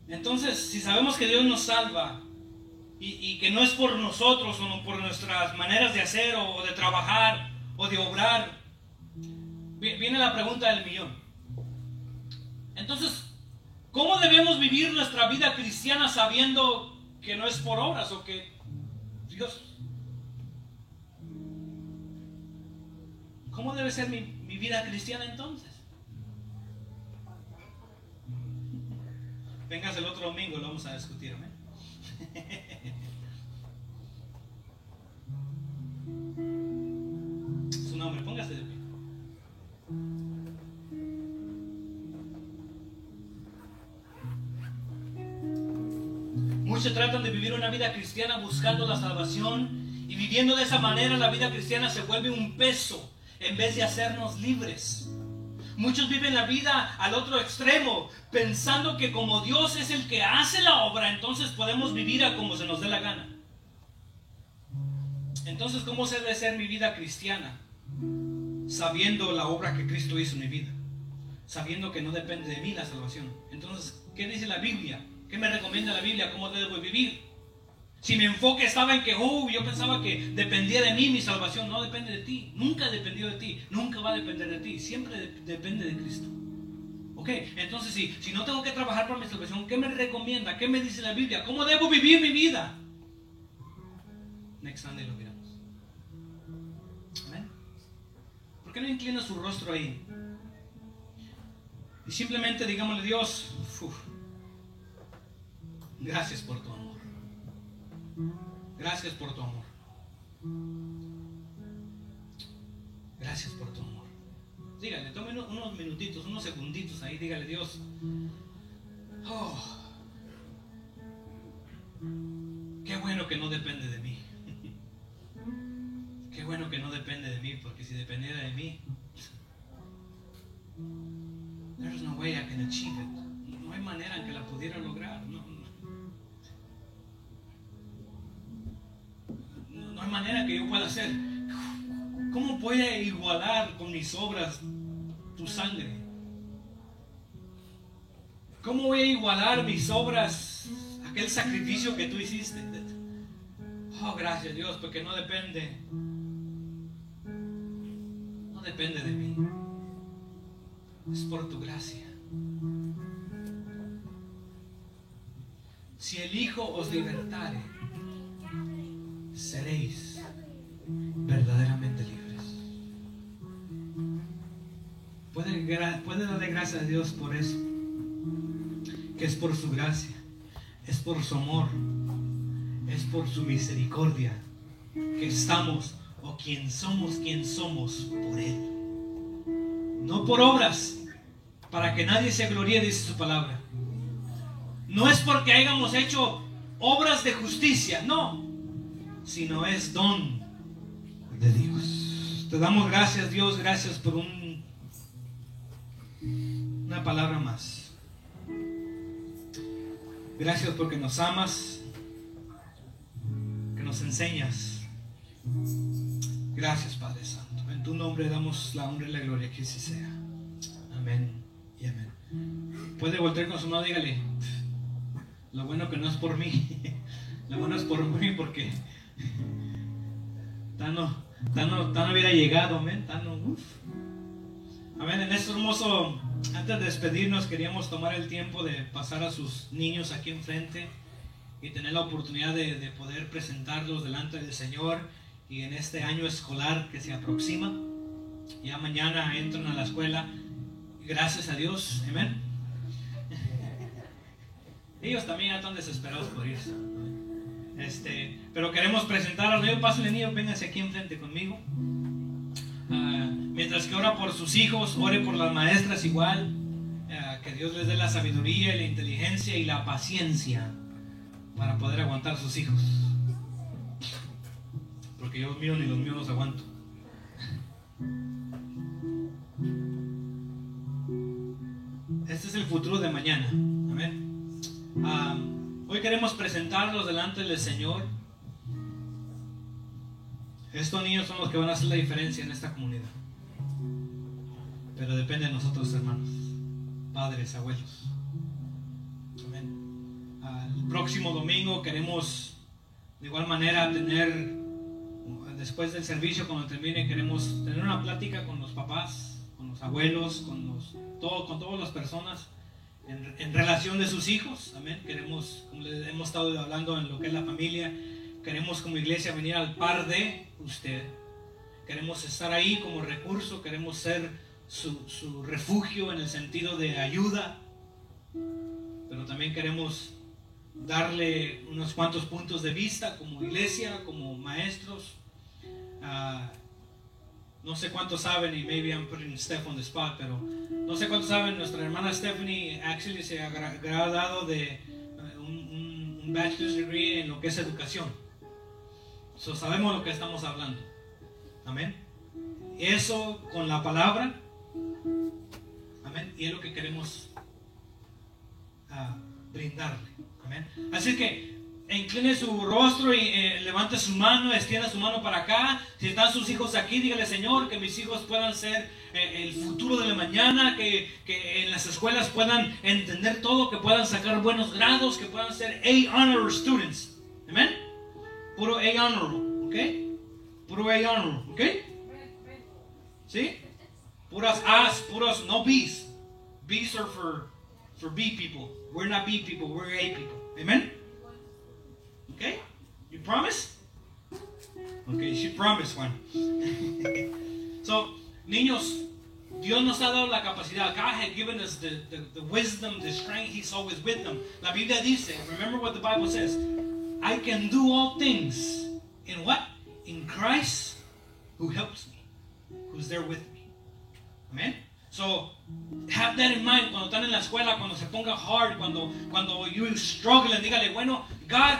Speaker 1: Entonces, si sabemos que Dios nos salva y que no es por nosotros o no por nuestras maneras de hacer o de trabajar o de obrar, viene la pregunta del millón. Entonces, ¿cómo debemos vivir nuestra vida cristiana sabiendo que no es por obras o que Dios... ¿Cómo debe ser mi vida cristiana entonces? Vengas el otro domingo, lo vamos a discutir, ¿eh? Su nombre, póngase de pie. Muchos tratan de vivir una vida cristiana buscando la salvación y viviendo de esa manera la vida cristiana se vuelve un peso en vez de hacernos libres. Muchos viven la vida al otro extremo, pensando que como Dios es el que hace la obra, entonces podemos vivir a como se nos dé la gana. Entonces, ¿cómo se debe ser mi vida cristiana? Sabiendo la obra que Cristo hizo en mi vida. Sabiendo que no depende de mí la salvación. Entonces, ¿qué dice la Biblia? ¿Qué me recomienda la Biblia? ¿Cómo debo vivir? Si mi enfoque estaba en que yo pensaba que dependía de mí mi salvación, no depende de ti. Nunca dependió de ti. Nunca va a depender de ti. Siempre depende de Cristo. Ok, entonces si no tengo que trabajar por mi salvación, ¿qué me recomienda? ¿Qué me dice la Biblia? ¿Cómo debo vivir mi vida? Next Sunday lo miramos. ¿Amén? ¿Por qué no inclina su rostro ahí? Y simplemente digámosle: Dios, gracias por tu amor. Gracias por tu amor. Gracias por tu amor. Dígale, tome unos minutitos, unos segunditos ahí, dígale: Dios, qué bueno que no depende de mí. Qué bueno que no depende de mí, porque si dependiera de mí, there's no way I can achieve it. No hay manera en que la pudiera lograr. No hay manera que yo pueda hacer. ¿Cómo puede igualar con mis obras tu sangre? ¿Cómo voy a igualar mis obras aquel sacrificio que tú hiciste? Oh, gracias, Dios, porque no depende de mí. Es por tu gracia. Si el Hijo os libertare, seréis verdaderamente libres. Puede darle gracias a Dios por eso, que es por su gracia, es por su amor, es por su misericordia que estamos, o quien somos por Él. No por obras, para que nadie se gloríe, dice su palabra. No es porque hayamos hecho obras de justicia, no, sino es don de Dios. Te damos gracias, Dios, gracias por una palabra más. Gracias porque nos amas, que nos enseñas. Gracias, Padre Santo. En tu nombre damos la honra y la gloria, que así sea. Amén y amén. Puede voltear con su mano, dígale: lo bueno que no es por mí. Lo bueno es por mí, porque tan no hubiera llegado. Amén. Amén. En este hermoso, antes de despedirnos, queríamos tomar el tiempo de pasar a sus niños aquí enfrente y tener la oportunidad de poder presentarlos delante del Señor. Y en este año escolar que se aproxima, ya mañana entran a la escuela, gracias a Dios, amén. Ellos también ya están desesperados por irse, pero queremos presentar a los niños. Pásenle, niños, vénganse aquí enfrente conmigo. Mientras que ora por sus hijos, ore por las maestras igual, que Dios les dé la sabiduría y la inteligencia y la paciencia para poder aguantar a sus hijos, porque yo mío ni los míos los aguanto. Este es el futuro de mañana. Amén. Hoy queremos presentarlos delante del Señor. Estos niños son los que van a hacer la diferencia en esta comunidad, pero depende de nosotros, hermanos, padres, abuelos. Amén. El próximo domingo queremos de igual manera tener, después del servicio, cuando termine, queremos tener una plática con los papás, con los abuelos, con todas las personas en relación de sus hijos. Amén. Queremos, como les hemos estado hablando en lo que es la familia, queremos como iglesia venir al par de usted. Queremos estar ahí como recurso, queremos ser su refugio en el sentido de ayuda, pero también queremos darle unos cuantos puntos de vista como iglesia, como maestros. No sé cuántos saben, y maybe I'm putting Steph on the spot, pero no sé cuántos saben, nuestra hermana Stephanie actually se ha graduado de un bachelor's degree en lo que es educación. So, sabemos lo que estamos hablando. Amén. Eso con la palabra. Amén. Y es lo que queremos brindarle. Amén. Así que incline su rostro y levante su mano, extienda su mano para acá. Si están sus hijos aquí, dígale: Señor, que mis hijos puedan ser el futuro de la mañana, que en las escuelas puedan entender todo, que puedan sacar buenos grados, que puedan ser A-honor students. Amén. Puro A-honor, ¿ok? Puro A-honor, ¿ok? ¿Sí? Puras A's, puros no B's. B's are for B people. We're not B people, we're A people. Amen? Okay? You promise? Okay, she promised one. So, niños, Dios nos ha dado la capacidad. God had given us the wisdom, the strength. He's always with them. La Biblia dice, remember what the Bible says, I can do all things in what? In Christ who helps me, who's there with me. Amen. So have that in mind cuando están en la escuela, cuando se ponga hard, cuando you struggle, and dígale, bueno, God,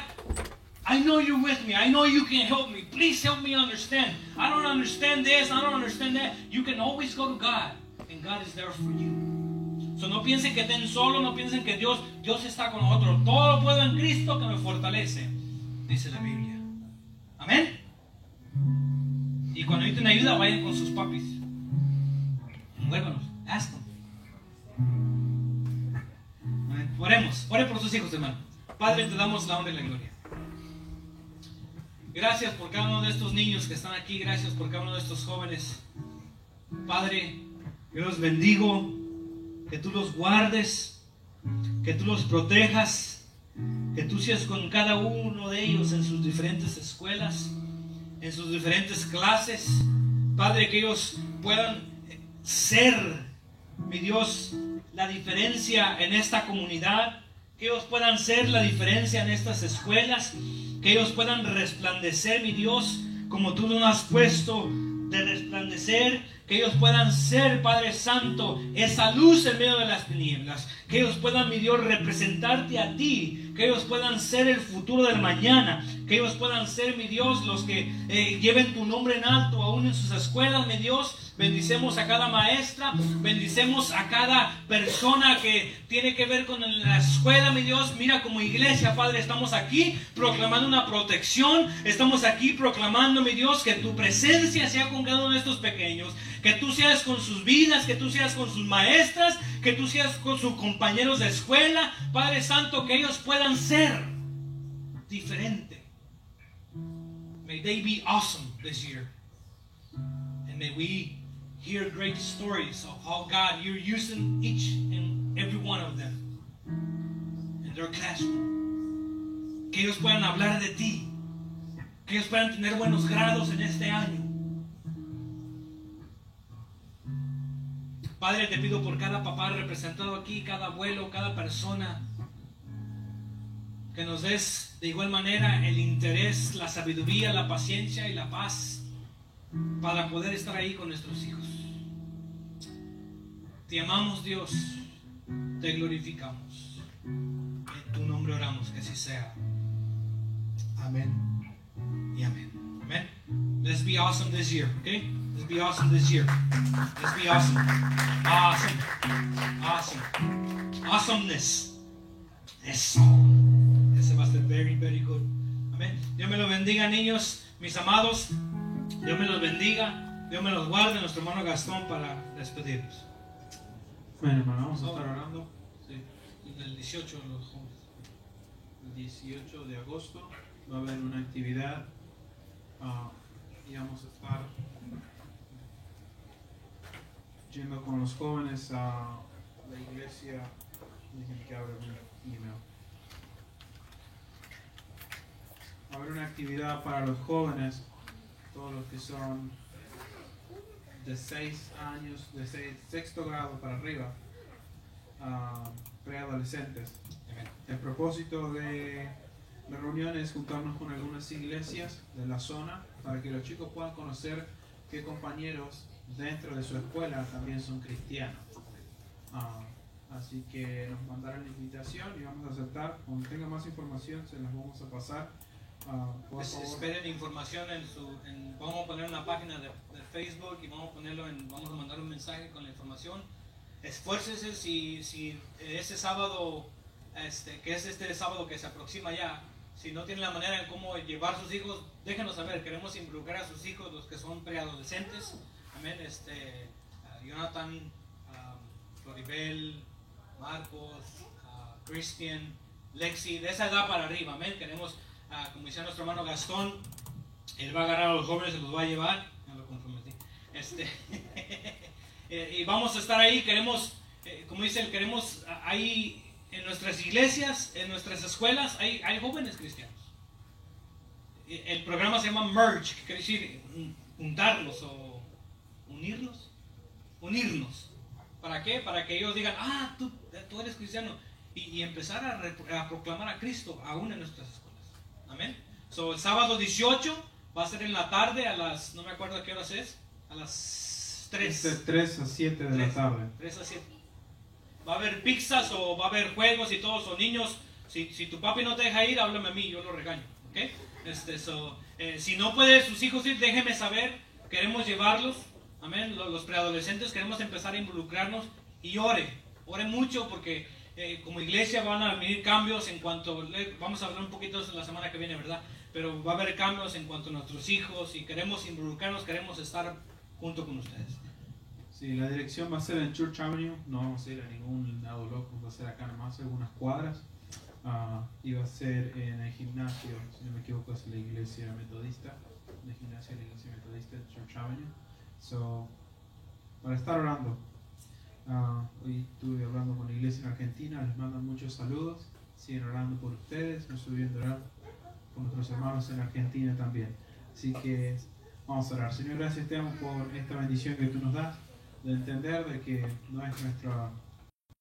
Speaker 1: I know you're with me. I know you can help me. Please help me understand. I don't understand this. I don't understand that. You can always go to God, and God is there for you. So no piensen que estén solos, no piensen que Dios está con nosotros. Todo lo puedo en Cristo que me fortalece, dice la Biblia. Amén. Y cuando necesiten ayuda, vayan con sus papis. Muévanos. Ask them. Amén. Oremos. Ore por sus hijos, hermano. Padre, te damos la honra y la gloria. Gracias por cada uno de estos niños que están aquí. Gracias por cada uno de estos jóvenes. Padre, yo los bendigo. Que tú los guardes. Que tú los protejas. Que tú seas con cada uno de ellos en sus diferentes escuelas, en sus diferentes clases. Padre, que ellos puedan ser, mi Dios, la diferencia en esta comunidad. Que ellos puedan ser la diferencia en estas escuelas. Que ellos puedan resplandecer, mi Dios, como tú nos has puesto de resplandecer. Que ellos puedan ser, Padre Santo, esa luz en medio de las tinieblas. Que ellos puedan, mi Dios, representarte a ti. Que ellos puedan ser el futuro del mañana. Que ellos puedan ser, mi Dios, los que lleven tu nombre en alto aún en sus escuelas, mi Dios. Bendicemos a cada maestra, bendicemos a cada persona que tiene que ver con la escuela, mi Dios. Mira, como iglesia, Padre, estamos aquí proclamando una protección. Estamos aquí proclamando, mi Dios, que tu presencia sea con cada uno de estos pequeños. Que tú seas con sus vidas, que tú seas con sus maestras, que tú seas con sus compañeros de escuela. Padre Santo, que ellos puedan ser diferente. May they be awesome this year. And may we hear great stories of how, God, you're using each and every one of them in their classroom. Que ellos puedan hablar de ti. Que ellos puedan tener buenos grados en este año. Padre, te pido por cada papá representado aquí, cada abuelo, cada persona, que nos des de igual manera el interés, la sabiduría, la paciencia y la paz para poder estar ahí con nuestros hijos. Te amamos, Dios, te glorificamos. En tu nombre oramos, que así sea. Amén y amén. Amén. Let's be awesome this year, okay? Let's be awesome this year. Let's be awesome. Awesome. Awesome. Awesomeness. Eso. Ese va a ser very, very good. Amén. Dios me los bendiga, niños, mis amados. Dios me los bendiga. Dios me los guarde. Nuestro hermano Gastón para despedirnos.
Speaker 2: Bueno, hermano, vamos a estar orando.
Speaker 1: Sí. El 18 de los jóvenes.
Speaker 2: El 18 de agosto va a haber una actividad y vamos a estar yendo con los jóvenes a la iglesia. Déjenme que abra un email. Va a haber una actividad para los jóvenes, todos los que son de 6 años, de sexto grado para arriba, preadolescentes. El propósito de la reunión es juntarnos con algunas iglesias de la zona para que los chicos puedan conocer qué compañeros dentro de su escuela también son cristianos. Así que nos mandaron la invitación y vamos a aceptar. Cuando tenga más información se las vamos a pasar. Por favor.
Speaker 1: Esperen información vamos a poner una página de Facebook y vamos a mandar un mensaje con la información. Esfuércense si ese sábado, que es este sábado que se aproxima ya, si no tienen la manera de cómo llevar a sus hijos, déjenos saber. Queremos involucrar a sus hijos, los que son preadolescentes. Amén. Jonathan, Floribel, Marcos, Christian, Lexi, de esa edad para arriba. Amén. Queremos, como decía nuestro hermano Gastón, él va a agarrar a los jóvenes, se los va a llevar. Ya lo comprometí. Y vamos a estar ahí. Queremos, como dice él, queremos ahí en nuestras iglesias, en nuestras escuelas, hay jóvenes cristianos. El programa se llama Merge, que quiere decir juntarlos o unirlos. unirnos. ¿Para qué? Para que ellos digan, ah, tú eres cristiano. Y empezar a proclamar a Cristo aún en nuestras escuelas. Amén. So, el sábado 18 va a ser en la tarde a las, no me acuerdo a qué horas es, a las 3.
Speaker 2: De 3 a 7 de la tarde.
Speaker 1: 3 a 7. Va a haber pizzas o va a haber juegos y todos, o niños. Si tu papi no te deja ir, háblame a mí, yo lo regaño. ¿Okay? Si no puede sus hijos ir, déjenme saber. Queremos llevarlos. Amén. Los preadolescentes queremos empezar a involucrarnos y ore mucho porque como iglesia van a venir cambios en cuanto, vamos a hablar un poquito de eso la semana que viene, ¿verdad? Pero va a haber cambios en cuanto a nuestros hijos y queremos involucrarnos, queremos estar junto con ustedes.
Speaker 2: Sí, la dirección va a ser en Church Avenue, no vamos a ir a ningún lado loco, va a ser acá nomás algunas cuadras y va a ser en el gimnasio, si no me equivoco es la iglesia metodista, el gimnasio de la iglesia metodista en Church Avenue. So, para estar orando, hoy estuve hablando con la iglesia en Argentina, les mandan muchos saludos, siguen orando por ustedes, nos estoy viendo orar por nuestros hermanos en Argentina también. Así que vamos a orar. Señor, gracias te damos por esta bendición que tú nos das, de entender de que no es nuestra